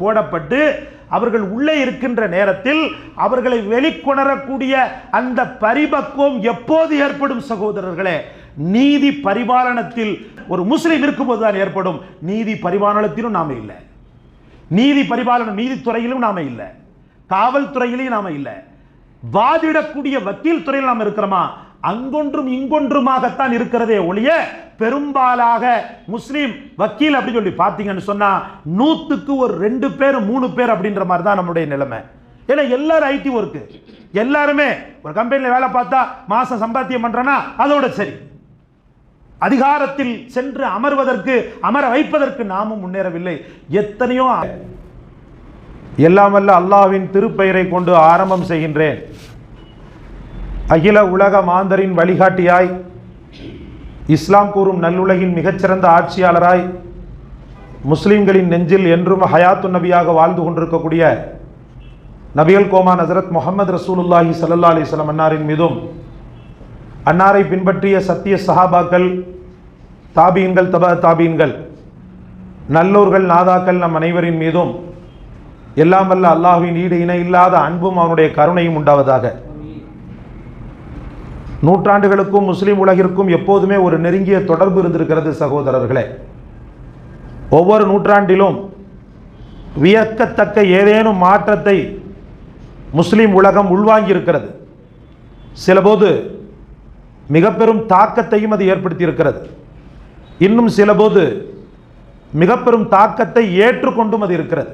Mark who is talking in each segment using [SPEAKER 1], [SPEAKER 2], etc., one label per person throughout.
[SPEAKER 1] போடப்பட்டு அவர்கள் உள்ளே இருக்கின்ற நேரத்தில் அவர்களை வெளிக்கொணரக்கூடிய அந்த பரிபக்குவம் எப்போது ஏற்படும் சகோதரர்களே? நீதி பரிபாலனத்தில் ஒரு முஸ்லிம் இருக்கும்போது தான் ஏற்படும். நீதி பரிபாலனத்திலும் நாம இல்லை, நீதி பரிபாலனம் நீதித்துறையிலும் நாம இல்லை, காவல்துறையிலும் நாம இல்லை, வாதிடக்கூடிய வக்கீல் துறையில் நாம் இருக்கிறோமா? அங்கொன்றும் இங்கொன்றுமாகத்தான் இருக்கிறதே ஒழிய பெரும்பாலாக முஸ்லீம் வக்கீல் அப்படி சொல்லி பார்த்தீங்கன்னு சொன்னா 100க்கு ஒரு 2 பேர் 3 பேர் அப்படின்ற மாதிரி தான் நம்முடைய நிலைமை. ஏன்னா எல்லாரும் ஐடி ஒர்க்கு, எல்லாருமே ஒரு கம்பெனியில் வேலை பார்த்தா மாசம் சம்பாத்தியம் பண்றனா அதோட சரி. அதிகாரத்தில் சென்று அமர வைப்பதற்கு நாமும் முன்னேறவில்லை. எத்தனையோ எல்லாம் வல்ல அல்லாஹ்வின் திருப்பெயரை கொண்டு ஆரம்பம் செய்கின்றேன். அகில உலக மாந்தரின் வழிகாட்டியாய், இஸ்லாம் கூறும் நல்லுலகின் மிகச்சிறந்த ஆட்சியாளராய், முஸ்லிம்களின் நெஞ்சில் என்றும் ஹயாத்து நபியாக வாழ்ந்து கொண்டிருக்கக்கூடிய நபிகள் கோமான் ஹஸரத் முஹம்மது ரசூலுல்லாஹி ஸல்லல்லாஹு அலைஹி வஸல்லம் அன்னாரின் மீதும், அன்னாரை பின்பற்றிய சத்திய சஹாபாக்கள், தாபீன்கள், தபா தாபீன்கள், நல்லோர்கள், நாதாக்கள் நம் அனைவரின் மீதும் எல்லாம் வல்ல அல்லாஹ்வின் ஈடு இணை இல்லாத அன்பும் அவனுடைய கருணையும் உண்டாவதாக. நூற்றாண்டுகளுக்கும் முஸ்லிம் உலகிற்கும் எப்போதுமே ஒரு நெருங்கிய தொடர்பு இருந்திருக்கிறது சகோதரர்களே. ஒவ்வொரு நூற்றாண்டிலும் வியக்கத்தக்க ஏதேனும் மாற்றத்தை முஸ்லிம் உலகம் உள்வாங்கி இருக்கிறது. சிலபோது மிக பெரும் தாக்கத்தையும் அது ஏற்படுத்தி இருக்கிறது. இன்னும் சிலபோது மிக பெரும் தாக்கத்தை ஏற்றுக்கொண்டும் அது இருக்கிறது.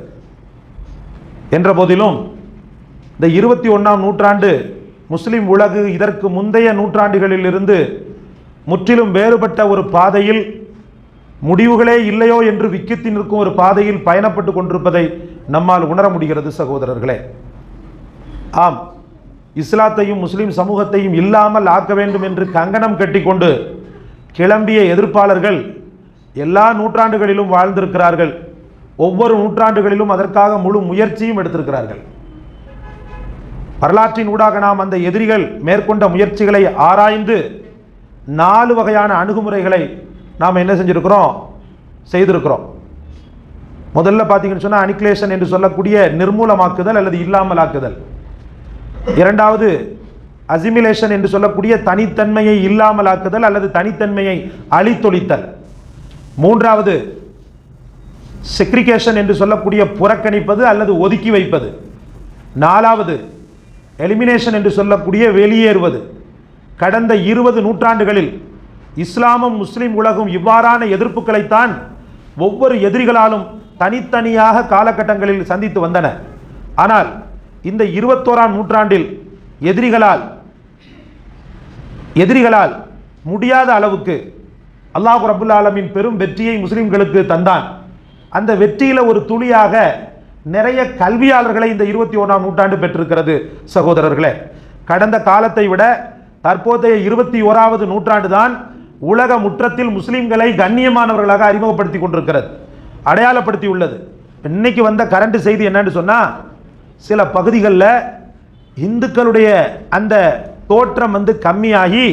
[SPEAKER 1] என்ற போதிலும் இந்த 21ஆம் நூற்றாண்டு முஸ்லிம் உலகு இதற்கு முந்தைய நூற்றாண்டுகளில் இருந்து முற்றிலும் வேறுபட்ட ஒரு பாதையில், முடிவுகளே இல்லையோ என்று விக்கித்து நிற்கும் ஒரு பாதையில் பயணப்பட்டு கொண்டிருப்பதை நம்மால் உணர முடிகிறது சகோதரர்களே. ஆம், இஸ்லாத்தையும் முஸ்லிம் சமூகத்தையும் இல்லாமல் ஆக்க வேண்டும் என்று கங்கணம் கட்டிக்கொண்டு கிளம்பிய எதிர்ப்பாளர்கள் எல்லா நூற்றாண்டுகளிலும் வாழ்ந்திருக்கிறார்கள். ஒவ்வொரு நூற்றாண்டுகளிலும் அதற்காக முழு முயற்சியும் எடுத்திருக்கிறார்கள். வரலாற்றின் ஊடாக நாம் அந்த எதிரிகள் மேற்கொண்ட முயற்சிகளை ஆராய்ந்து 4 வகையான அணுகுமுறைகளை நாம் என்ன செய்திருக்கிறோம். முதல்ல பார்த்தீங்கன்னு சொன்னால் அனிகிலேஷன் என்று சொல்லக்கூடிய நிர்மூலமாக்குதல் அல்லது இல்லாமலாக்குதல். இரண்டாவது அசிமிலேஷன் என்று சொல்லக்கூடிய தனித்தன்மையை இல்லாமலாக்குதல் அல்லது தனித்தன்மையை அழித்தொழித்தல். மூன்றாவது செக்ரிகேஷன் என்று சொல்லக்கூடிய புறக்கணிப்பது அல்லது ஒதுக்கி வைப்பது. நாலாவது எலிமினேஷன் என்று சொல்லக்கூடிய வெளியேறுவது. கடந்த 20 நூற்றாண்டுகளில் இஸ்லாமும் முஸ்லிம் உலகும் இவ்வாறான எதிர்ப்புகளைத்தான் ஒவ்வொரு எதிரிகளாலும் தனித்தனியாக காலகட்டங்களில் சந்தித்து வந்தன. ஆனால் இந்த 21ஆம் நூற்றாண்டில் எதிரிகளால் முடியாத அளவுக்கு அல்லாஹ் ரப்புல் ஆலமீன் பெரும் வெற்றியை முஸ்லிம்களுக்கு தந்தான். அந்த வெற்றியில ஒரு துளியாக நிறைய கல்வியாளர்களை இந்த 21ஆம் நூற்றாண்டு பெற்றிருக்கிறது சகோதரர்களே. கடந்த காலத்தை விட தற்போதைய 21வது நூற்றாண்டு தான் உலக முற்றத்தில் முஸ்லிம்களை கண்ணியமானவர்களாக அறிமுகப்படுத்தி கொண்டிருக்கிறது, அடையாளப்படுத்தி உள்ளது. இன்னைக்கு வந்த கரண்ட் செய்தி என்னன்னு சொன்னா, சில பகுதிகளில் இந்துக்களுடைய அந்த தோற்றம் கம்மியாகி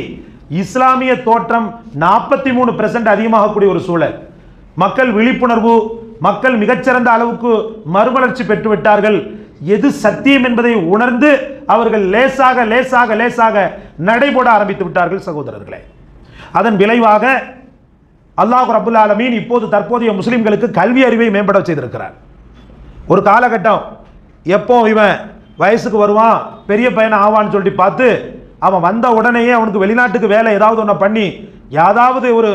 [SPEAKER 1] இஸ்லாமிய தோற்றம் 43% அதிகமாகக்கூடிய ஒரு சூழல். மக்கள் விழிப்புணர்வு, மக்கள் மிகச்சிறந்த அளவுக்கு மறுமலர்ச்சி பெற்றுவிட்டார்கள். எது சத்தியம் என்பதை உணர்ந்து அவர்கள் லேசாக லேசாக லேசாக நடைபோட ஆரம்பித்து விட்டார்கள் சகோதரர்களே. அதன் விளைவாக அல்லாஹ் ரப்புல் ஆலமீன் இப்போது தற்போதைய முஸ்லிம்களுக்கு கல்வி அறிவை மேம்பட செய்திருக்கிறார். ஒரு காலகட்டம் எப்போ இவன் வயசுக்கு வருவான், பெரிய பையனை ஆவான்னு சொல்லிட்டு பார்த்து அவன் வந்த உடனேயே அவனுக்கு வெளிநாட்டுக்கு வேலை ஏதாவது ஒன்று பண்ணி யாராவது ஒரு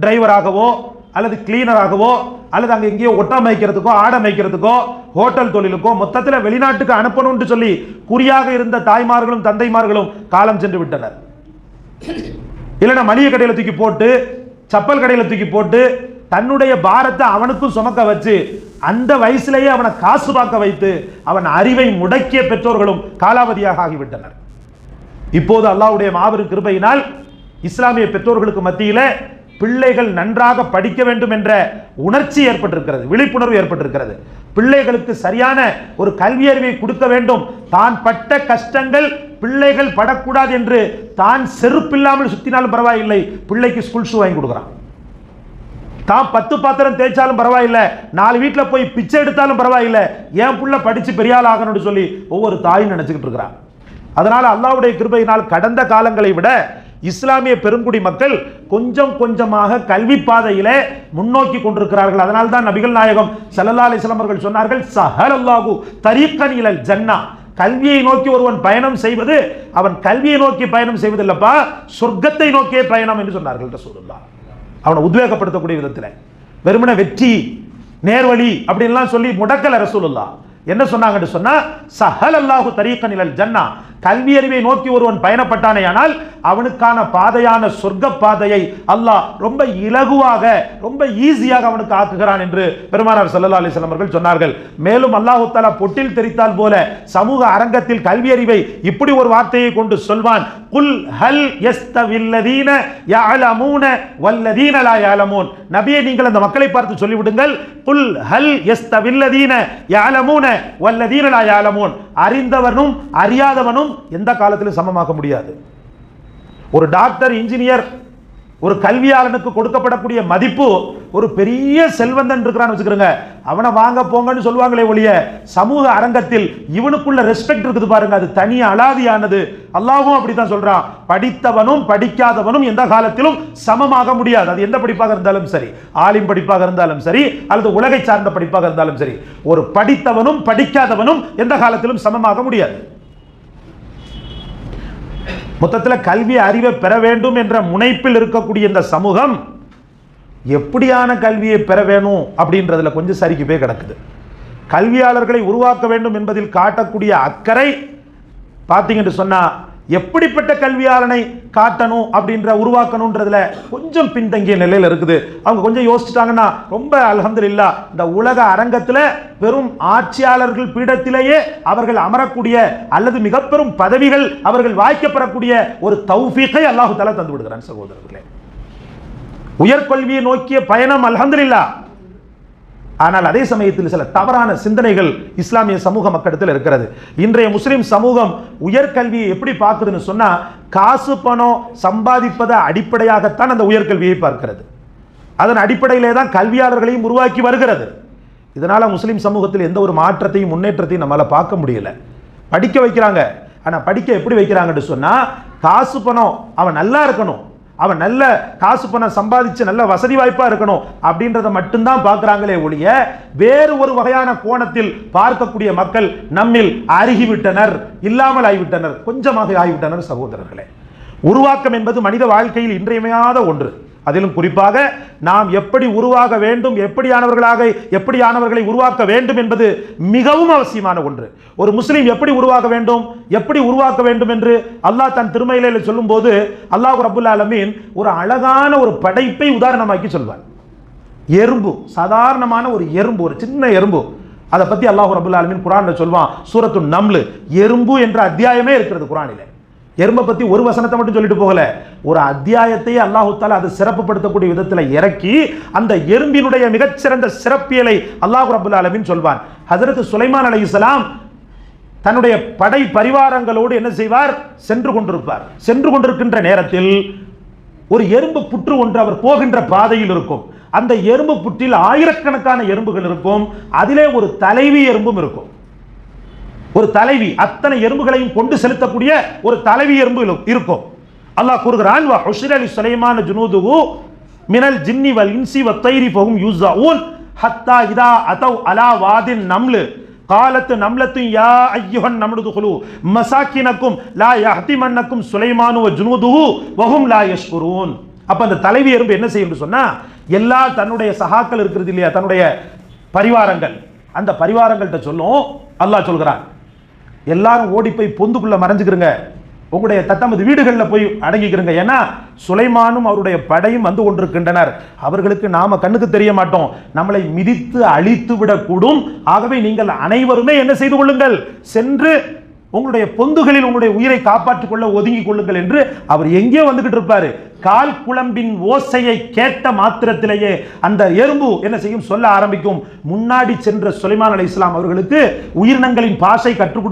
[SPEAKER 1] டிரைவராகவோ அல்லது கிளீனராகவோ அல்லது அங்கே எங்கேயோ ஒட்டா மேய்க்கிறதுக்கோ ஆடை மேய்க்கிறதுக்கோ ஹோட்டல் தொழிலுக்கோ மொத்தத்தில் வெளிநாட்டுக்கு அனுப்பணும்னு சொல்லி குறியாக இருந்த தாய்மார்களும் தந்தைமார்களும் காலம் சென்று விட்டனர். இல்லைன்னா மளிகை கடையில் தூக்கி போட்டு, சப்பல் கடையில் தூக்கி போட்டு தன்னுடைய பாரத்தை அவனுக்கும் சுமக்க வச்சு அந்த வயசுலேயே அவனை காசு பார்க்க வைத்து அவன் அறிவை முடக்கிய பெற்றோர்களும் காலாவதியாக ஆகிவிட்டனர். இப்போது அல்லாஹ்வுடைய மாபெரும் கிருபையினால் இஸ்லாமிய பெற்றோர்களுக்கு மத்தியில் பிள்ளைகள் நன்றாக படிக்க வேண்டும் என்ற உணர்ச்சி ஏற்பட்டிருக்கிறது, விழிப்புணர்வு ஏற்பட்டிருக்கிறது. பிள்ளைகளுக்கு சரியான ஒரு கல்வி அறிவை கொடுக்க வேண்டும். தான் பட்ட கஷ்டங்கள் பிள்ளைகள் படக்கூடாது என்று தான் செருப்பில்லாமல் சுத்தினாலும் பரவாயில்லை, பிள்ளைக்கு ஸ்கூல் ஷூ வாங்கி கொடுக்குறான். தான் 10 பாத்திரம் தேய்ச்சாலும் பரவாயில்ல, 4 வீட்டில் போய் பிச்சை எடுத்தாலும் பரவாயில்ல, என் புள்ள படிச்சு பெரிய ஆள் ஆகணும்னு சொல்லி ஒவ்வொரு தாயும் நினைச்சுக்கிட்டு இருக்கிறான். அதனால அல்லாஹ்வுடைய கிருபையினால் கடந்த காலங்களை விட இஸ்லாமிய பெருங்குடி மக்கள் கொஞ்சம் கொஞ்சமாக கல்வி பாதையிலே முன்னோக்கி கொண்டிருக்கிறார்கள். அதனால தான் நபிகள் நாயகம் ஸல்லல்லாஹு அலைஹி வஸல்லம் அவர்கள் சொன்னார்கள், ஸஹலல்லாஹு தரீகன் இலல் ஜன்னா. கல்வியை நோக்கி ஒருவன் பயணம் செய்வது அவன் கல்வியை நோக்கி பயணம் செய்வதில்லப்பா, சொர்க்கத்தை நோக்கியே பயணம் என்று சொன்னார்கள் ரசூலுல்லாஹ். அவனை உத்வேகப்படுத்தக்கூடிய விதத்தில் வெறுமனே வெற்றி நேர்வழி அப்படின்லாம் சொல்லி முடக்கல ரசூலுல்லாஹ். என்ன சொன்னாங்கன்னு சொன்னா, ஸஹலல்லாஹு தரீகன் இலல் ஜன்னா. கல்வி அறிவை நோக்கி ஒருவன் பயணப்பட்டானேயானால் அவனுக்கான பாதையான சொர்க்க பாதையை அல்லாஹ் ரொம்ப இலகுவாக ரொம்ப ஈஸியாக அவனுக்கு ஆக்குகிறான் என்று பெருமானார் ஸல்லல்லாஹு அலைஹி வஸல்லம் அவர்கள் சொன்னார்கள். மேலும் அல்லாஹ் தஆலா பொட்டில் தெரித்தால் போல சமூக அரங்கத்தில் கல்வி அறிவை இப்படி ஒரு வார்த்தையை கொண்டு சொல்வான், குல் ஹல் யஸ்தவில்லதீன யஅலமூன வல்லதீன லா யஅலமூன். நபியே, நீங்கள் அந்த மக்களை பார்த்து சொல்லிவிடுங்கள், குல் ஹல் யஸ்தவில்லதீன யஅலமூன வல்லதீன லா யஅலமூன். அறிந்தவனும் அறியாதவனும் எந்த காலத்திலும் சமமாக முடியாது. ஒரு டாக்டர், இன்ஜினியர், ஒரு கல்வியாளனுக்கு கொடுக்கப்படக்கூடிய மதிப்பு ஒரு பெரிய செல்வந்தன் இருக்கிறான்னு வச்சுக்கிறோங்க, அவனை வாங்க போங்கன்னு சொல்லுவாங்களே ஒழிய சமூக அரங்கத்தில் இவனுக்குள்ள ரெஸ்பெக்ட் இருக்குது பாருங்க, அது தனி அலாதியானது. அல்லாஹ்வும் அப்படித்தான் சொல்றான், படித்தவனும் படிக்காதவனும் எந்த காலத்திலும் சமமாக முடியாது. அது எந்த படிப்பாக இருந்தாலும் சரி, ஆலிம் படிப்பாக இருந்தாலும் சரி அல்லது உலகை சார்ந்த படிப்பாக இருந்தாலும் சரி, ஒரு படித்தவனும் படிக்காதவனும் எந்த காலத்திலும் சமமாக முடியாது. மொத்தத்தில் கல்வி அறிவை பெற வேண்டும் என்ற முனைப்பில் இருக்கக்கூடிய இந்த சமூகம் எப்படியான கல்வியை பெற வேணும் அப்படின்றதுல கொஞ்சம் சரிக்கு போய் கிடக்குது. கல்வியாளர்களை உருவாக்க வேண்டும் என்பதில் காட்டக்கூடிய அக்கறை பார்த்தீங்கன்னு சொன்னா, எப்படிப்பட்ட கல்வியாளனை காட்டணும் அப்படின்ற உருவாக்கணும்ன்றதுல கொஞ்சம் பின்தங்கிய நிலையில் இருக்குது. அவங்க கொஞ்சம் யோசிச்சுட்டாங்கன்னா ரொம்ப அல்ஹம்துலில்லாஹ், இந்த உலக அரங்கத்தில் பெரும் ஆட்சியாளர்கள் பீடத்திலேயே அவர்கள் அமரக்கூடிய அல்லது மிக பெரும் பதவிகள் அவர்கள் வாய்க்கப்படக்கூடிய ஒரு தௌஃபீகை அல்லாஹ் தஆலா தந்து விடுகிறான். சகோதரர்களே, உயர்கல்வியை நோக்கிய பயணம் அல்ஹம்துலில்லாஹ். ஆனால் அதே சமயத்தில் சில தவறான சிந்தனைகள் இஸ்லாமிய சமூக மக்களிடத்தில் இருக்கிறது. இன்றைய முஸ்லிம் சமூகம் உயர்கல்வியை எப்படி பார்க்குதுன்னு சொன்னா, காசு பணம் சம்பாதிப்பதை அடிப்படையாகத்தான் அந்த உயர்கல்வியை பார்க்கிறது. அதன் அடிப்படையிலே தான் கல்வியாளர்களையும் உருவாக்கி வருகிறது. இதனால முஸ்லிம் சமூகத்தில் எந்த ஒரு மாற்றத்தையும் முன்னேற்றத்தையும் நம்மளால பார்க்க முடியல. படிக்க வைக்கிறாங்க, ஆனா படிக்க எப்படி வைக்கிறாங்கன்னு சொன்னா, காசு பணம் அவன் நல்லா இருக்கணும், அவன் நல்ல காசு பணம் சம்பாதிச்சு நல்ல வசதி வாய்ப்பா இருக்கணும் அப்படின்றத மட்டும்தான் பார்க்கிறாங்களே ஒழிய வேறு ஒரு வகையான கோணத்தில் பார்க்கக்கூடிய மக்கள் நம்மில் அருகிவிட்டனர், இல்லாமல் ஆகிவிட்டனர், கொஞ்சமாக ஆகிவிட்டனர். சகோதரர்களே, உருவாக்கம் என்பது மனித வாழ்க்கையில் இன்றியமையாத ஒன்று. அதிலும் குறிப்பாக நாம் எப்படி உருவாக வேண்டும், எப்படியானவர்களை உருவாக்க வேண்டும் என்பது மிகவும் அவசியமான ஒன்று. ஒரு முஸ்லீம் எப்படி உருவாக வேண்டும் என்று அல்லாஹ் தன் திருமறையிலே சொல்லும் போது அல்லாஹ் ரப்புல் ஆலமீன் ஒரு அழகான ஒரு படைப்பை உதாரணமாக்கி சொல்வார். எறும்பு, சாதாரணமான ஒரு எறும்பு, ஒரு சின்ன எறும்பு, அதை பத்தி அல்லாஹ் ரப்புல் ஆலமீன் குர்ஆன்ல சொல்வான். சூரத்து நம்ல், எறும்பு என்ற அத்தியாயமே இருக்கிறது குர்ஆனிலே. எறும்பை பத்தி ஒரு வசனத்தை மட்டும் சொல்லிட்டு போகல, ஒரு அத்தியாயத்தை அல்லாஹ் தஆலா அதை சிறப்புப்படுத்தக்கூடிய விதத்தில் இறக்கி அந்த எறும்பினுடைய மிகச்சிறந்த சிறப்பியலை அல்லாஹ் ரப்புல் ஆலமீன் சொல்வான். ஹஜ்ரத் சுலைமான் அலைஹிஸ்ஸலாம் தன்னுடைய படை பரிவாரங்களோடு என்ன செய்வார், சென்று கொண்டிருக்கின்ற நேரத்தில் ஒரு எறும்பு புற்று ஒன்று அவர் போகின்ற பாதையில் இருக்கும். அந்த எறும்பு புற்றில் ஆயிரக்கணக்கான எறும்புகள் இருக்கும். அதிலே ஒரு தலைவி எறும்பும் இருக்கும். ஒரு தலைவி, அத்தனை எறும்புகளையும் கொண்டு செலுத்தக்கூடிய ஒரு தலைவி எறும்பு இருக்கும். அல்லாஹ் கூறுகிறான், வ ஹுஷ்ர லி சுலைமான ஜுனூதுஹு மினல் ஜின்னி வல் இன்சி வத்தைரி ஃபஹும் யூஸாஊன் ஹத்தா இதா அதவ் அலா வாதின் நம்ல் காலத்து நம்லத்து யா ஐயுஹன் நம்லுதுகுலு மசாக்கினக்கும் லா யஹ்திமன்னக்கும் சுலைமானு வ ஜுனூதுஹு வஹும் லா யஷ்குரூன். அப்ப அந்த தலைவி எறும்பு என்ன செய்யும் சொன்னா, எல்லா தன்னுடைய சகாக்கள் இருக்கிறது இல்லையா, தன்னுடைய பரிவாரங்கள், அந்த பரிவாரங்கள்ட்ட சொல்லும். அல்லாஹ் சொல்கிறான், எல்லாரும் ஓடி போய் பொந்துக்குள்ள மறைஞ்சுக்கிறங்க, உங்களுடைய தத்தமது வீடுகளில் போய் அடங்கிக்கிறங்க. ஏன்னா சுலைமானும் அவருடைய படையும் வந்து கொண்டிருக்கின்றனர், அவர்களுக்கு நாம கண்ணுக்கு தெரிய மாட்டோம், நம்மளை மிதித்து அழித்து விடக்கூடும். ஆகவே நீங்கள் அனைவருமே என்ன செய்து கொள்ளுங்கள், சென்று உங்களுடைய பொந்துகளில் உங்களுடைய உயிரை காப்பாற்றிக் கொள்ள ஒதுங்கிக் கொள்ளுங்கள் என்று அவர் எங்கே வந்துகிட்டு இருப்பாரு. கால் குழம்பின் ஓசையை கேட்ட மாத்திரத்திலேயே அந்த எறும்பு என்ன செய்யும், சொல்ல ஆரம்பிக்கும். முன்னாடி சென்ற சுலைமான் அலைஹிஸ்ஸலாம் அவர்களுக்கு உயிரினங்களின் பாஷை கற்றுக்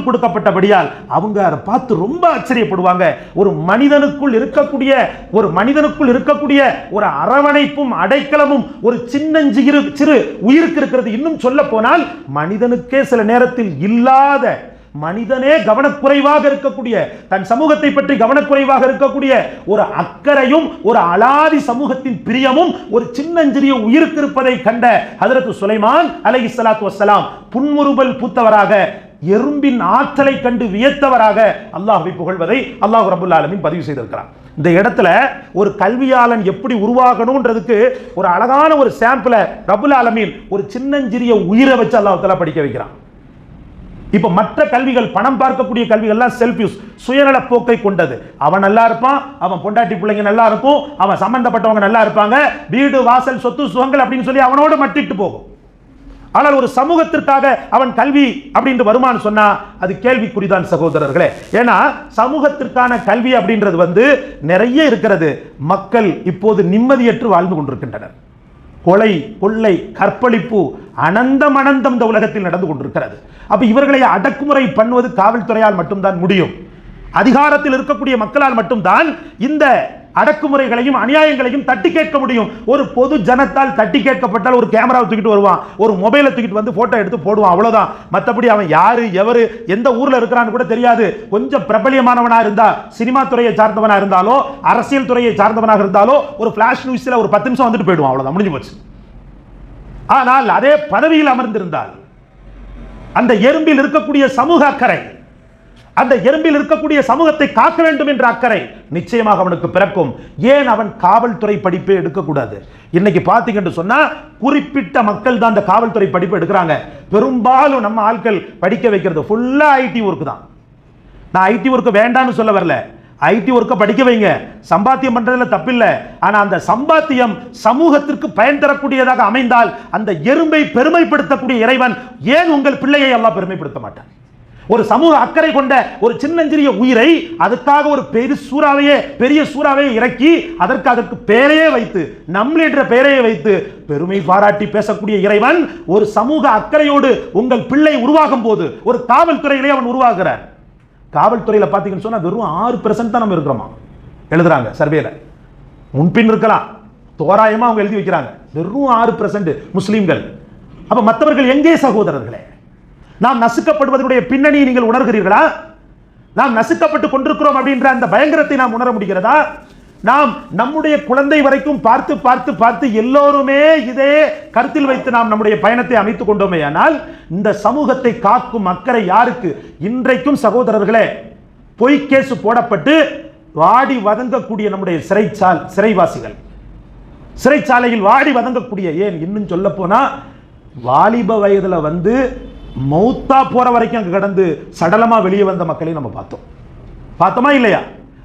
[SPEAKER 1] கொடுக்கப்பட்டபடியால் அவங்க அதை பார்த்து ரொம்ப ஆச்சரியப்படுவாங்க. ஒரு மனிதனுக்குள் இருக்கக்கூடிய ஒரு அரவணைப்பும் அடைக்கலமும் ஒரு சிறு உயிருக்கு இருக்கிறது. இன்னும் சொல்ல போனால் மனிதனுக்கே சில நேரத்தில் இல்லாத, மனிதனே கவனக்குறைவாக இருக்கக்கூடிய, தன் சமூகத்தை பற்றி கவனக்குறைவாக இருக்கக்கூடிய ஒரு அக்கறையும் ஒரு அலாதி சமூகத்தின் பிரியமும் ஒரு சின்னஞ்சிறிய உயிருக்கு இருப்பதை கண்ட ஹஜ்ரத் சுலைமான் அலைஹிஸ்ஸலாத்து வஸ்ஸலாம் புன்முறுவல் பூத்தவராக, எறும்பின் ஆற்றலை கண்டு வியத்தவராக அல்லாஹ்வை புகழ்வதை அல்லாஹ் ரப்பல் ஆலமீன் பதிவு செய்திருக்கிறார். இந்த இடத்துல ஒரு கல்வியாளன் எப்படி உருவாகணும்ன்றதுக்கு ஒரு அழகான ஒரு சாம்பிளை ரப்பல் ஆலமீன் ஒரு சின்னஞ்சிறிய உயிரை வச்சு அல்லாஹ் தஆலா படிக்க வைக்கிறான். இப்ப மற்ற கல்விகள், பணம் பார்க்கக்கூடிய கல்விகள்லாம் செல்ஃப் யூஸ், சுயநல போக்கை கொண்டது. அவன் நல்லா இருப்பான், அவன் பொண்டாட்டி பிள்ளைங்க நல்லா இருக்கும், அவன் சம்பந்தப்பட்டவங்க நல்லா இருப்பாங்க, வீடு வாசல் சொத்து சுகங்கள் அப்படின்னு சொல்லி அவனோட மட்டிட்டு போகும். ஆனால் ஒரு சமூகத்திற்காக அவன் கல்வி அப்படின்னு வருமானு சொன்னா அது கேள்விக்குறிதான் சகோதரர்களே. ஏன்னா சமூகத்திற்கான கல்வி அப்படின்றது நிறைய இருக்கிறது. மக்கள் இப்போது நிம்மதியற்று வாழ்ந்து கொண்டிருக்கின்றனர். கொலை, கொள்ளை, கற்பழிப்பு அனந்தம் இந்த உலகத்தில் நடந்து கொண்டிருக்கிறது. அப்ப இவர்களை அடக்குமுறை பண்ணுவது காவல்துறையால் மட்டும்தான் முடியும். அதிகாரத்தில் இருக்கக்கூடிய மக்களால் மட்டும்தான் இந்த அடக்குமுறைகளையும் அநியாயங்களையும் தட்டி கேட்க முடியும். ஒரு பொது ஜனத்தால் தட்டி கேட்கப்பட்டால் ஒரு கேமராவை தூக்கிட்டு வருவான், ஒரு மொபைலை தூக்கிட்டு வந்து போட்டோ எடுத்து போடுவான், அவ்வளவுதான். மற்றபடி அவன் யாரு, எவரு, எந்த ஊர்ல இருக்கிறான்னு கூட தெரியாது. கொஞ்சம் பிரபலியமானவனா இருந்தா, சினிமா துறையை சார்ந்தவனா இருந்தாலோ, அரசியல் துறையை சார்ந்தவனாக இருந்தாலோ, ஒரு பிளாஷ் நியூஸ்ல ஒரு 10 நிமிஷம் வந்துட்டு போயிடுவான், அவ்வளவுதான், முடிஞ்சு போச்சு. ஆனால் அதே பதவியில் அமர்ந்திருந்தால் அந்த எறும்பில் இருக்கக்கூடிய சமூக அக்கறை, அந்த எறும்பில் இருக்கக்கூடிய சமூகத்தை காக்க வேண்டும் என்ற அக்கறை நிச்சயமாக அவனுக்கு பிறக்கும். ஏன் அவன் காவல்துறை படிப்பை எடுக்கக்கூடாது? இன்னைக்கு பாத்தீங்கன்னு சொன்னா குறிப்பிட்ட மக்கள் தான் அந்த காவல்துறை படிப்பு எடுக்கிறாங்க. பெரும்பாலும் நம்ம ஆட்கள் படிக்க வைக்கிறது ஃபுல்லா ஐடி ஒர்க் தான். நான் ஐடி ஒர்க் வேண்டாம்னு சொல்ல வரல, ஐடி ஒர்க்கை படிக்க வைங்க, சம்பாத்தியம் பண்றதுல தப்பில்லை. ஆனா அந்த சம்பாத்தியம் சமூகத்திற்கு பயன் தரக்கூடியதாக அமைந்தால் அந்த எறும்பை பெருமைப்படுத்தக்கூடிய இறைவன் ஏன் உங்கள் பிள்ளையை அல்லாஹ் பெருமைப்படுத்த மாட்டான்? ஒரு சமூக அக்கறை கொண்ட ஒரு சின்னஞ்சிறிய உயிரை அதுக்காக ஒரு பெரிய சூறாவையே இறக்கி அதற்கு பெயரையே வைத்து, நம்மள் என்ற பெயரையே வைத்து பெருமை பாராட்டி பேசக்கூடிய இறைவன் ஒரு சமூக அக்கறையோடு உங்கள் பிள்ளை உருவாகும் போது ஒரு காவல்துறையிலே அவன் உருவாகிறார். காவல்துறையில் பார்த்தீங்கன்னு சொன்னா வெறும் 6% தான் நம்ம இருக்கிறோமா எழுதுறாங்க சர்வேல. முன்பின் இருக்கலாம், தோராயமா அவங்க எழுதி வைக்கிறாங்க. வெறும் 6% முஸ்லிம்கள். அப்ப மற்றவர்கள் எங்கே சகோதரர்களே? நாம் நசுக்கப்படுவதனுடைய பின்னணியை நீங்கள் உணர்கிறீர்களா? நாம் நசுக்கப்பட்டு கொண்டிருக்கிறோம் அப்படின்ற அந்த பயங்கரத்தை நாம் உணர முடிகிறதா? நாம் நம்முடைய குழந்தை வரைக்கும் பார்த்து பார்த்து பார்த்து எல்லோருமே இதே கருத்தில் வைத்து நாம் நம்முடைய பயணத்தை அமைத்துக் கொண்டோமே. ஆனால் இந்த சமூகத்தை காக்கும் அக்கறை யாருக்கு? இன்றைக்கும் சகோதரர்களே பொய் கேஸ் போடப்பட்டு வாடி வதங்கக்கூடிய நம்முடைய சிறைவாசிகள், சிறைச்சாலையில் வாடி வதங்கக்கூடிய, ஏன் இன்னும் சொல்ல போனா வாலிப வயதுல மௌத்தா போற வரைக்கும் அங்க கடந்து சடலமா வெளியே வந்த மக்களை நம்ம பார்த்தோமா இல்லையா?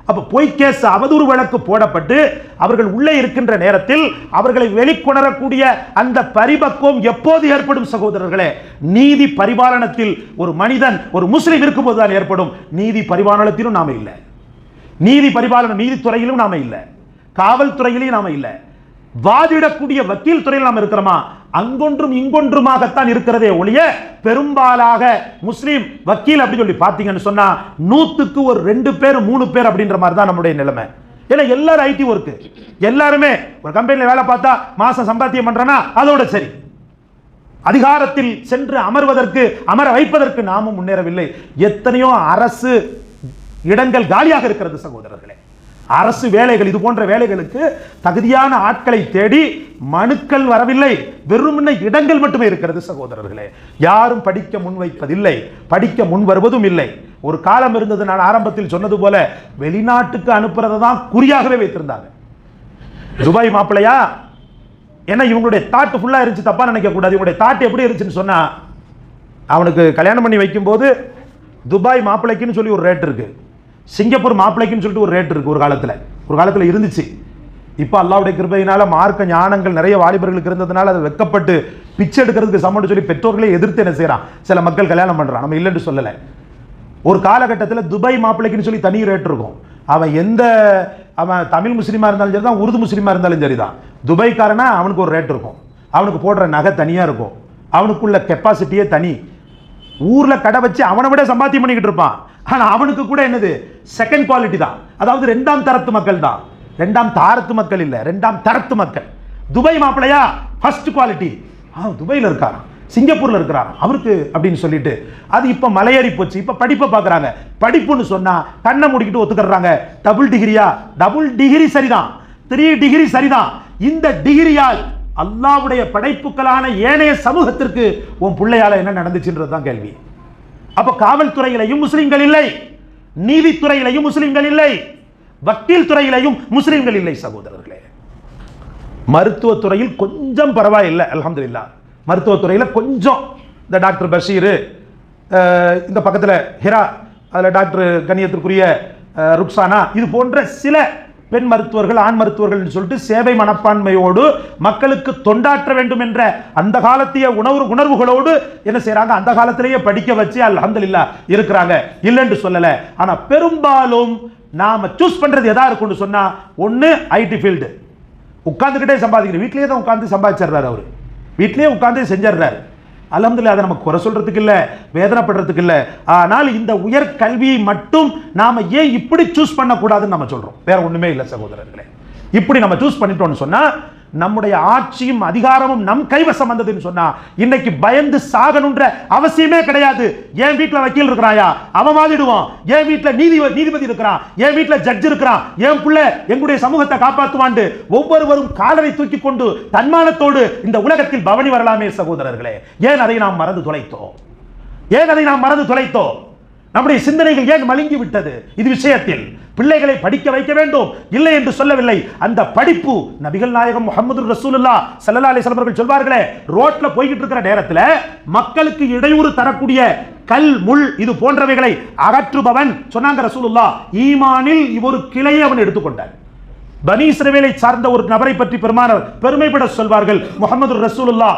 [SPEAKER 1] அப்ப பொய் கேஸ், அவதூறு வழக்கு போடப்பட்டு அவர்கள் உள்ளே இருக்கின்ற நேரத்தில் அவர்களை வெளிக்கொணரக்கூடிய அந்த பரிபக்குவம் எப்போது ஏற்படும் சகோதரர்களே? நீதி பரிபாலனத்தில் ஒரு மனிதன், ஒரு முஸ்லிம் இருக்கும்போது தான் ஏற்படும். நீதி பரிபாலனத்திலும் நாம இல்லை, நீதித்துறையிலும் நாம இல்லை, காவல்துறையிலும் நாம இல்லை, வாதிடக்கூடிய வக்கீல் துறையில் நாம் இருக்கிறோமா? அங்கொன்றும் இங்கொன்றுமாகத்தான் இருக்கிறதே ஒழிய பெரும்பாலாக முஸ்லீம் வக்கீல் அப்படி சொல்லி பார்த்தீங்கன்னு சொன்னா 100க்கு ஒரு 2 பேர் 3 பேர் அப்படின்ற மாதிரி தான் நம்முடைய நிலைமை. ஏன்னா எல்லாரும் ஐடி ஒர்க், எல்லாருமே ஒரு கம்பெனியில் வேலை பார்த்தா மாசம் சம்பாத்தியம் பண்றனா அதோட சரி. அதிகாரத்தில் சென்று அமர வைப்பதற்கு நாமும் முன்னேறவில்லை. எத்தனையோ அரசு இடங்கள் காலியாக இருக்கிறது சகோதரர்களே. அரசு வேலைகள், இது போன்ற வேலைகளுக்கு தகுதியான ஆட்களை தேடி மனுக்கள் வரவில்லை, வெறும் இடங்கள் மட்டுமே இருக்கிறது சகோதரர்களே. யாரும் படிக்க முன்வைப்பதில்லை, படிக்க முன் வருவதும் இல்லை. ஒரு காலம் இருந்தது, நான் ஆரம்பத்தில் சொன்னது போல வெளிநாட்டுக்கு அனுப்புறதை தான் குறியாகவே வைத்திருந்தாங்க. துபாய் மாப்பிள்ளையா, ஏன்னா இவங்களுடைய தாட் ஃபுல்லா இருந்துச்சு, தப்பா நினைக்க கூடாது. இவங்களுடைய தாட் எப்படி இருந்துச்சுன்னு சொன்னா, அவனுக்கு கல்யாணம் பண்ணி வைக்கும் போது துபாய் மாப்பிள்ளைக்குன்னு சொல்லி ஒரு ரேட் இருக்கு, சிங்கப்பூர் மாப்பிள்ளைக்குன்னு சொல்லிட்டு ஒரு ரேட் இருக்கு. ஒரு காலத்தில் இருந்துச்சு. இப்போ அல்லாஹ்வுடைய கிருபையினால மார்க்க ஞானங்கள் நிறைய வாலிபர்களுக்கு இருந்ததுனால அதை வெக்கப்பட்டு பிச்சை எடுக்கிறதுக்கு சமம்னு சொல்லி பெற்றோர்களே எதிர்த்து என்ன செய்யறான், சில மக்கள் கல்யாணம் பண்றான். நம்ம இல்லைன்னு சொல்லலை. ஒரு காலகட்டத்தில் துபாய் மாப்பிள்ளைக்குன்னு சொல்லி தனி ரேட் இருக்கும். அவன் தமிழ் முஸ்லீமா இருந்தாலும் சரி தான், உருது முஸ்லீமா இருந்தாலும் சரிதான், துபாய்க்காரனா அவனுக்கு ஒரு ரேட் இருக்கும். அவனுக்கு போடுற நகை தனியா இருக்கும், அவனுக்குள்ள கெப்பாசிட்டியே தனி. ஊர்ல கடை வச்சு அவனை விட சம்பாத்தியம் பண்ணிக்கிட்டு இருப்பான். ஆனா அவனுக்கு கூட என்னது, செகண்ட் குவாலிட்டி தான். அதாவது இரண்டாம் தரத்து மக்கள் தான். இரண்டாம் தாரத்து மக்கள் இல்ல, இரண்டாம் தரத்து மக்கள். துபாய் மாப்பிள்ளையா ஃபர்ஸ்ட் குவாலிட்டி, துபாயில இருக்காராம், சிங்கப்பூர்ல இருக்கிறார் அவருக்கு அப்படின்னு சொல்லிட்டு அது இப்ப மலையேறி போச்சு. இப்ப படிப்பை பார்க்கறாங்க. படிப்புன்னு சொன்னா கண்ணை மூடிக்கிட்டு ஒத்துக்கறாங்க. டபுள் டிகிரி சரிதான், 3 டிகிரி சரிதான். இந்த டிகிரியால் அல்லாஹ்வுடைய படைப்புகளான ஏனைய சமூகத்திற்கு உன் பிள்ளையால என்ன நடந்துச்சுன்றது தான் கேள்வி. அப்ப காவல்துறையிலையும் முஸ்லிம்கள் இல்லை, நீதித்துறையிலையும் முஸ்லிம்கள் இல்லை, வக்கீல் துறையிலையும் முஸ்லிம்கள் இல்லை சகோதரர்களே. மருத்துவத்துறையில் கொஞ்சம் பரவாயில்லை அல்ஹம்துலில்லாஹ். மருத்துவத்துறையில் கொஞ்சம் இந்த டாக்டர் பஷீர், இந்த பக்கத்தில் ஹிரா, அதில் டாக்டர் கண்ணியத்திற்குரிய ருக்ஸானா, இது போன்ற சில பெண் மருத்துவர்கள், ஆண் மருத்துவர்கள் சொல்லிட்டு சேவை மனப்பான்மையோடு மக்களுக்கு தொண்டாற்ற வேண்டும் என்ற அந்த காலத்திய உணர்வுகளோடு என்ன செய்யறாங்க, அந்த காலத்திலேயே படிக்க வச்சு அல்ஹம்துலில்லாஹ் இருக்கிறாங்க, இல்லைன்னு சொல்லலை. ஆனால் பெரும்பாலும் நாம சூஸ் பண்றது எதா இருக்கும்னு சொன்னா, ஒன்று ஐடி ஃபீல்டு, உட்கார்ந்துக்கிட்டே சம்பாதிக்கிற, வீட்டிலேயே தான் உட்கார்ந்து சம்பாதிச்சிடுறாரு, அவர் வீட்டிலேயே உட்கார்ந்து செஞ்சிடுறாரு. அல்ஹம்துலில்லாஹ், அதை நம்ம குறை சொல்றதுக்கு இல்லை, வேதனைப்படுறதுக்கு இல்லை. ஆனால் இந்த உயர் கல்வியை மட்டும் நாம ஏன் இப்படி சூஸ் பண்ணக்கூடாதுன்னு நம்ம சொல்றோம், வேற ஒண்ணுமே இல்லை சகோதரர்களே. இப்படி நம்ம சூஸ் பண்ணிட்டோம்னு சொன்னா, நம்முடைய ஆட்சியும் அதிகாரமும் நம் கைவசம் வந்ததுன்னு சொன்னா, இன்னைக்கு பயந்து சாகணுன்ற அவசியமே கிடையாது. என் வீட்டில் வக்கீல் இருக்கிறாயா, அவன் வாதிடுவான். என் வீட்டில் நீதிபதி இருக்கிறான், என் வீட்டில் ஜட்ஜ் இருக்கிறான், என் பிள்ளை எங்களுடைய சமூகத்தை காப்பாற்றுவாண்டு ஒவ்வொருவரும் காலரை தூக்கி கொண்டு தன்மானத்தோடு இந்த உலகத்தில் பவனி வரலாமே சகோதரர்களே. ஏன் அதை நாம் மறந்து தொலைத்தோம்? நம்முடைய சிந்தனைகள் ஏன் மழுங்கி விட்டது? இது விஷயத்தில் பிள்ளைகளை படிக்க வைக்க வேண்டும், இல்லை என்று சொல்லவில்லை. அந்த படிப்பு நபிகள் நாயகம் முஹம்மது ரசூலுல்லாஹ் ஸல்லல்லாஹு அலைஹி வஸல்லம் அவர்கள் சொல்வார்களே, ரோட்ல போய்கிட்டு இருக்கிற நேரத்தில் மக்களுக்கு இடையூறு தரக்கூடிய கல், முள், இது போன்றவைகளை அகற்றுபவன் சொன்னாங்க ரசூலுல்லாஹ், ஈமானில் ஒரு கிளையை அவன் எடுத்துக்கொண்டான். பனி இஸ்ரவேலை சார்ந்த ஒரு நபரை பற்றி பெருமானார் பெருமைப்பட சொல்வார்கள், முஹம்மது ரசூலுல்லாஹ்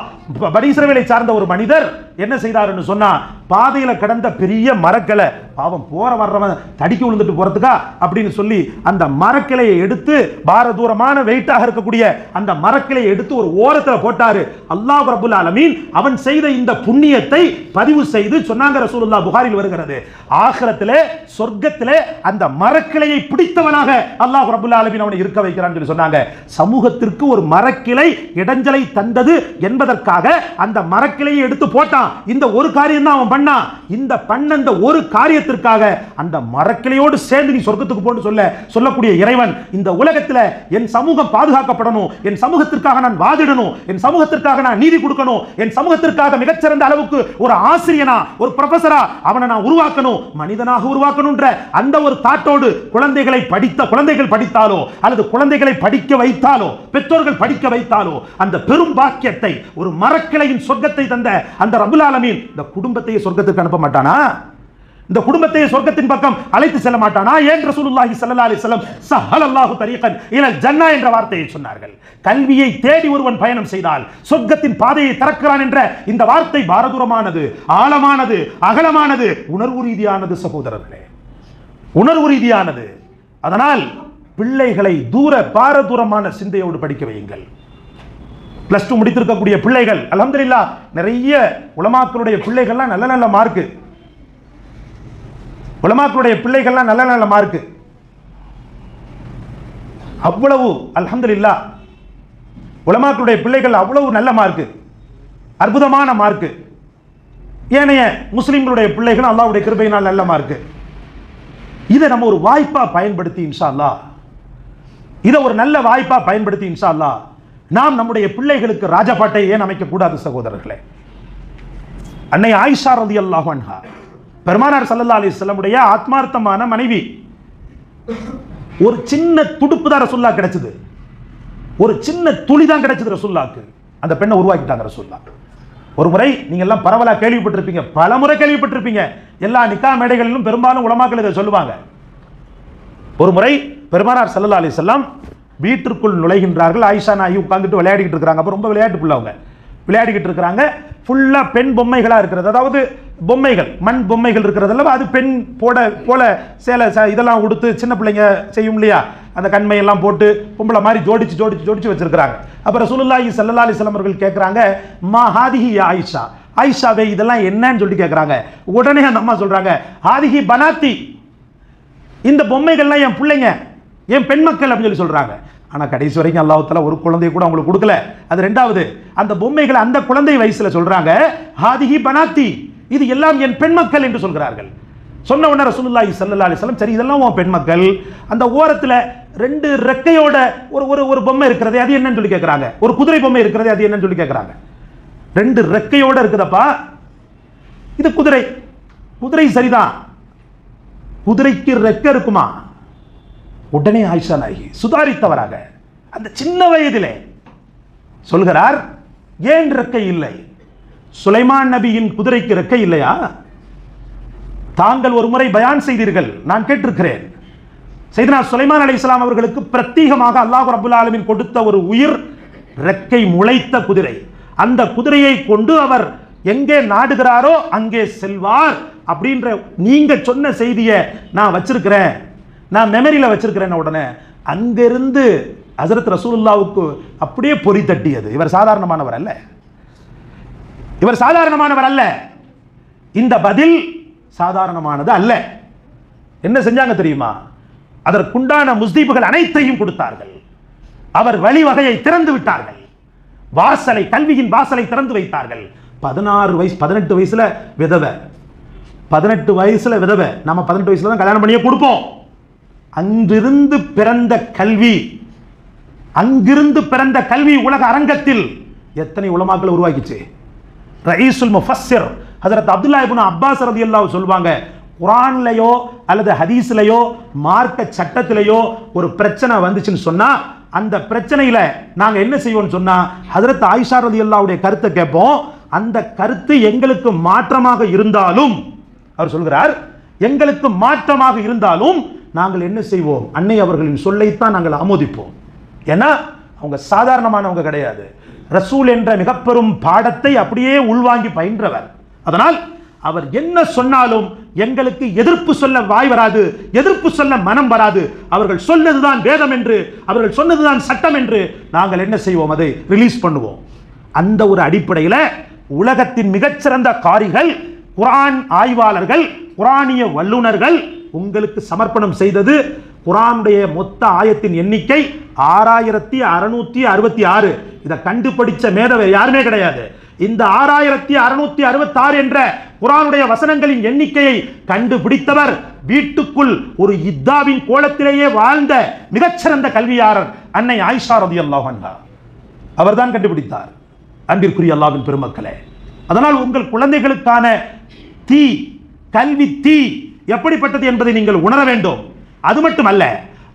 [SPEAKER 1] பனி இஸ்ரவேலை சார்ந்த ஒரு மனிதர் என்ன செய்தார்னு சொன்னா, பாதையில கடந்த பெரிய மரக்கிளை, பாவம் போற வர்றவன் தடிக்க விழுந்துட்டு போறதுக்கா அப்படின்னு சொல்லி அந்த மரக்கிளையை எடுத்து, பாரதூரமான வெயிட்டாக இருக்கக்கூடிய அந்த மரக்கிளையை எடுத்து ஒரு ஓரத்தில் போட்டாரு. அல்லாஹ் ரப்புல் ஆலமீன் அவன் செய்த இந்த புண்ணியத்தை பதிவு செய்து சொன்னாங்க ரசூலுல்லாஹ், புகாரில் வருகிறது, ஆகிரத்திலே சொர்க்கத்திலே அந்த மரக்கிளையை பிடித்தவனாக அல்லாஹ் ரப்புல் ஆலமீன் அவனை இருக்க வைக்கிறான்னு சொல்லி சொன்னாங்க. சமூகத்திற்கு ஒரு மரக்கிளை இடைஞ்சலை தந்தது என்பதற்காக அந்த மரக்கிளையை எடுத்து போட்டான். இந்த ஒரு காரியம் தான் அவன் பண்ணான். இந்த ஒரு காரியத்திற்காக அந்த மரக்கிளையோடு சேர்ந்து நீ சொர்க்கத்துக்கு போன்னு சொல்லக்கூடிய இறைவன் இந்த உலகத்தில் என் சமூகம் பாதுகாக்கப்படணும், என் சமூகத்திற்காக நான் வாதிடணும், என் சமூகத்திற்காக நான் நீதி கொடுக்கணும், என் சமூகத்திற்காக மிகச்சிறந்த அளவுக்கு ஒரு ஆசிரியனா, ஒரு ப்ரொஃபஸரா அவனை நான் உருவாக்கணும், மனிதனாக உருவாக்கணும்ன்ற அந்த ஒரு தாட்டோடு குழந்தைகள் படித்தாலோ அல்லது குழந்தைகளை படிக்க வைத்தாலோ, பெற்றோர்கள் படிக்க வைத்தாலோ, அந்த பெரும் பாக்கியத்தை, ஒரு மரக்கிளையின் சொர்க்கத்தை தந்த அந்த ரப்புல் ஆலமீன் இந்த குடும்பத்தையே சொர்க்கத்துக்கு அனுப்ப மாட்டானா? இந்த குடும்பத்தையே சொர்க்கத்தின் பக்கம் அழைத்து செல்ல மாட்டானா? ஏன் ரசூலுல்லாஹி ஸல்லல்லாஹு அலைஹி வஸல்லம் ஸஹலல்லாஹு தரீகன் இலல் ஜன்னah என்ற வார்த்தையை சொன்னார்கள். கல்வியை தேடி ஒருவன் பயணம் செய்தால் சொர்க்கத்தின் பாதையை திறக்கிறான் என்ற இந்த வார்த்தை பாரதூரமானது, ஆழமானது, அகலமானது, உணர்வு ரீதியானது சகோதரர்களே, உணர்வு ரீதியானது. அதனால் பிள்ளைகளை பாரதூரமான சிந்தையோடு படிக்க வையுங்கள். +2 முடித்திருக்கக்கூடிய பிள்ளைகள் அல்ஹம்துலில்லாஹ், நிறைய உலமாக்களுடைய பிள்ளைகள்லாம் நல்ல மார்க்கு, உலமாக்களுடைய பிள்ளைகள்லாம் நல்ல மார்க்கு, அவ்வளவு அல்ஹம்துலில்லாஹ், உலமாக்களுடைய பிள்ளைகள் அவ்வளவு நல்ல மார்க்கு, அற்புதமான மார்க்கு. ஏனைய முஸ்லிம்களுடைய பிள்ளைகள் அல்லாஹ்வுடைய கிருபையினால் நல்ல மார்க்கு. இதை நம்ம ஒரு வாய்ப்பா பயன்படுத்தி இன்ஷா அல்லாஹ், இதை ஒரு நல்ல வாய்ப்பா பயன்படுத்தி இன்ஷா அல்லாஹ் நாம் நம்முடைய பிள்ளைகளுக்கு ராஜபாட்டை ஏன் அமைக்க கூடாது சகோதரர்களே? அன்னை ஆயிஷா ரலியல்லாஹு அன்ஹா பெருமானார் ஸல்லல்லாஹு அலைஹி வஸல்லம் உடைய ஆத்மார்த்தமான மனைவி. ஒரு சின்ன துடுப்பு தான் ரசூலுல்லாஹ் கிடைச்சது, ஒரு சின்ன துளி தான் கிடைச்சது ரசூலுல்லாஹ்க்கு. அந்த பெண்ணை உருவாக்கிட்டாங்க ரசூலுல்லாஹ். ஒரு முறை நீங்க எல்லாம் பரவலா கேள்விப்பட்டிருப்பீங்க, பல முறை கேள்விப்பட்டிருப்பீங்க, எல்லா நிக்கா மேடைகளிலும் பெரும்பாலும் உலமாக்கள் இதை சொல்லுவாங்க. ஒரு முறை பெருமானார் ஸல்லல்லாஹு அலைஹி வஸல்லம் வீட்டிற்குள் நுழைகின்றார்கள். ஆயிஷா நாயகி உட்கார்ந்துட்டு விளையாடிக்கிட்டு இருக்கிறாங்க. அப்போ ரொம்ப விளையாட்டு பிள்ளை அவங்க விளையாடிக்கிட்டு இருக்கிறாங்க. ஃபுல்லா பெண் பொம்மைகளாக இருக்கிறது, அதாவது பொம்மைகள் மண் பொம்மைகள் இருக்கிறதல்ல, அது பெண் போல சேலை இதெல்லாம் உடுத்து சின்ன பிள்ளைங்க செய்யும் இல்லையா, அந்த கண்மையெல்லாம் போட்டு பொம்பளை மாதிரி ஜோடிச்சு வச்சிருக்கிறாங்க. அப்போ ரசூலுல்லாஹி ஸல்லல்லாஹு அலைஹி வஸல்லம் அவர்கள் கேட்குறாங்க, மா ஹாதிஹி யா ஆயிஷா, ஆயிஷாவே இதெல்லாம் என்னன்னு சொல்லிட்டு கேட்குறாங்க. உடனே அந்த அம்மா சொல்றாங்க, ஹாதிஹி பனாத்தி, இந்த பொம்மைகள்லாம் என் பிள்ளைங்க, என் பெண் மக்கள் அப்படின்னு சொல்லி சொல்றாங்க. ஆனால் கடைசி வரைக்கும் அல்லாஹ் தஆலா ஒரு குழந்தையை கூட அவங்களுக்கு கொடுக்கல. அது ரெண்டாவது. அந்த பொம்மைகளை அந்த குழந்தை வயசுல சொல்றாங்க, ஹாதிஹி பனாத்தி, இது எல்லாம் என் பெண் மக்கள் என்று சொல்கிறார்கள். சொன்ன உடனே ரசூலுல்லாஹி ஸல்லல்லாஹு அலைஹி வஸல்லம், சரி இதெல்லாம் உன் பெண் மக்கள், அந்த ஓரத்தில் 2 ரெக்கையோட ஒரு பொம்மை இருக்கிறதே அது என்னன்னு சொல்லி கேட்குறாங்க. ஒரு குதிரை பொம்மை இருக்கிறதே அது என்னன்னு சொல்லி கேட்குறாங்க. 2 ரெக்கையோட இருக்குதப்பா, இது குதிரை சரிதான், குதிரைக்கு ரெக்கை இருக்குமா? உடனே ஆயிஷா நாயகி சுதாரித்தவராக அந்த சின்ன வயதிலே சொல்கிறார், ஏன் ரெக்கை இல்லை? சுலைமான் நபியின் குதிரைக்கு ரெக்கை இல்லையா? தாங்கள் ஒரு முறை பயான் செய்தீர்கள், நான் கேட்டிருக்கிறேன். சையதுனா சுலைமான் அலைஹிஸ்ஸலாம் அவர்களுக்கு பிரத்யேகமாக அல்லாஹ் ரப்பல் ஆலமீன் கொடுத்த ஒரு உயிர் ரெக்கை முளைத்த குதிரை. அந்த குதிரையை கொண்டு அவர் எங்கே நாடுகிறாரோ அங்கே செல்வார் அப்படின்ற நீங்க சொன்ன செய்தியை நான் வச்சிருக்கிறேன், நான் மெமரியில் வச்சிருக்கிறேன். உடனே அங்கிருந்து ஹஜ்ரத் ரசூலுல்லாவுக்கு அப்படியே பொறி தட்டியது. இவர் சாதாரணமானவர் அல்ல, இந்த பதில் சாதாரணமானது அல்ல. என்ன செஞ்சாங்க தெரியுமா? அதற்குண்டான முஸ்தீபுகள் அனைத்தையும் கொடுத்தார்கள். அவர் வழிவகையை திறந்து விட்டார்கள், கல்வியின் வாசலை திறந்து வைத்தார்கள். 18 வயசுல விதவை, 18 வயசுல விதவை, நம்ம 18 வயசுல தான் கல்யாணம் பண்ணியே கொடுப்போம். அங்கிருந்து பிறந்த கல்வி உலக அரங்கத்தில் எத்தனை உலமாக்களை உருவாக்கிச்சு. ரயீசுல் முஃபஸ்ஸிர் ஹஜ்ரத் அப்துல்லாஹ் இப்னு அப்பாஸ் ரலியல்லாஹு சொல்வாங்க, குர்ஆன்லயோ அல்லது ஹதீஸ்லயோ மார்க்க சட்டத்திலேயோ ஒரு பிரச்சனை வந்துச்சுன்னு சொன்னா அந்த பிரச்சனையில நாங்க என்ன செய்வோம்னு சொன்னா ஹஜ்ரத் ஆயிஷா ரலியல்லாஹுடைய கருத்தை கேட்போம். அந்த கருத்து எங்களுக்கு மாற்றமாக இருந்தாலும், அவர் சொல்கிறார், எங்களுக்கு மாற்றமாக இருந்தாலும் நாங்கள் என்ன செய்வோம்? அன்னை அவர்களின் சொல்லைத்தான் நாங்கள் ஆமோதிப்போம். ஏன்னா அவங்க சாதாரணமானவங்க கிடையாது. ரசூல் என்ற மிகப்பெரும் பாடத்தை அப்படியே உள்வாங்கி பயின்றவர். அதனால் அவர் என்ன சொன்னாலும் எங்களுக்கு எதிர்ப்பு சொல்ல வாய் வராது, எதிர்ப்பு சொல்ல மனம் வராது. அவர்கள் சொன்னதுதான் வேதம் என்று, அவர்கள் சொன்னதுதான் சட்டம் என்று நாங்கள் என்ன செய்வோம்? அதை ரிலீஸ் பண்ணுவோம். அந்த ஒரு அடிப்படையில் உலகத்தின் மிகச்சிறந்த காரிகள், குர்ஆன் ஆய்வாளர்கள், குர்ஆனிய வல்லுநர்கள் உங்களுக்கு சமர்ப்பணம் செய்தது குர்ஆனுடைய மொத்த ஆயத்தின் எண்ணிக்கை 6666. இதை கண்டுபிடிச்ச மேதவை யாருமே கிடையாது. இந்த 6666 என்ற குர்ஆனுடைய வசனங்களின் எண்ணிக்கையை கண்டுபிடித்தவர் வீட்டுக்குள் ஒரு இத்தாவின் கோலத்திலேயே வாழ்ந்த மிகச்சிறந்த கல்வியாளர் அன்னை ஆயிஷா ரலியல்லாஹு அன்ஹா. அவர்தான் கண்டுபிடித்தார். அன்பிற்குரிய அல்லாஹ்வின் பெருமக்களே, அதனால் உங்கள் குழந்தைகளுக்கான கல்வி எப்படிப்பட்டது என்பதை நீங்கள் உணர வேண்டும். அது மட்டுமல்ல,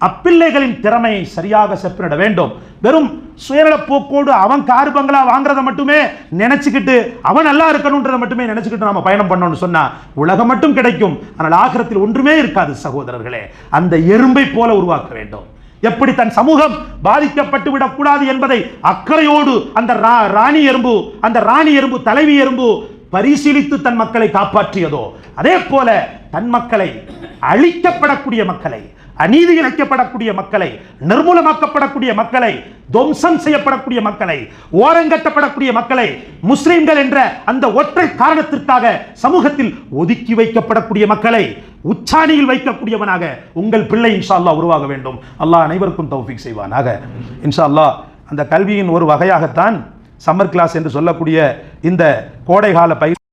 [SPEAKER 1] அப்பிள்ளைகளின் திறமையை சரியாக செப்பனிட வேண்டும். வெறும் சுயநல போக்கோடு அவன் கார் பங்களா வாங்குறத மட்டுமே நினைச்சுக்கிட்டு அவன் நல்லா இருக்கணும்ன்றதை மட்டுமே நினைச்சுக்கிட்டு நாம பயணம் பண்ணணும்னு சொன்னா உலகம் மட்டும் கிடைக்கும், ஆனால் ஆகிரத்தில் ஒன்றுமே இருக்காது. சகோதரர்களே, அந்த எறும்பை போல உருவாக்க வேண்டும். எப்படி தன் சமூகம் பாதிக்கப்பட்டு விடக்கூடாது என்பதை அக்கறையோடு அந்த ராணி எறும்பு தலைவி எறும்பு பரிசீலித்து தன் மக்களை காப்பாற்றியதோ, அதே போல தன் மக்களை, அழிக்கப்படக்கூடிய மக்களை, அநீதி இழைக்கப்படக்கூடிய மக்களை, நிர்மூலமாக்கப்படக்கூடிய மக்களை, துவம்சம் செய்யப்படக்கூடிய மக்களை, ஓரங்கட்டப்படக்கூடிய மக்களை, முஸ்லிம்கள் என்ற அந்த ஒற்றை காரணத்திற்காக சமூகத்தில் ஒதுக்கி வைக்கப்படக்கூடிய மக்களை உச்சாணியில் வைக்கக்கூடியவனாக உங்கள் பிள்ளை இன்ஷா அல்லாஹ் உருவாக வேண்டும். அல்லாஹ் அனைவருக்கும் தௌஃபீக் செய்வானாக. இன்ஷா அல்லாஹ் அந்த கல்வியின் ஒரு வகையாகத்தான் சம்மர் கிளாஸ் என்று சொல்லக்கூடிய இந்த கோடைகால பயிற்சி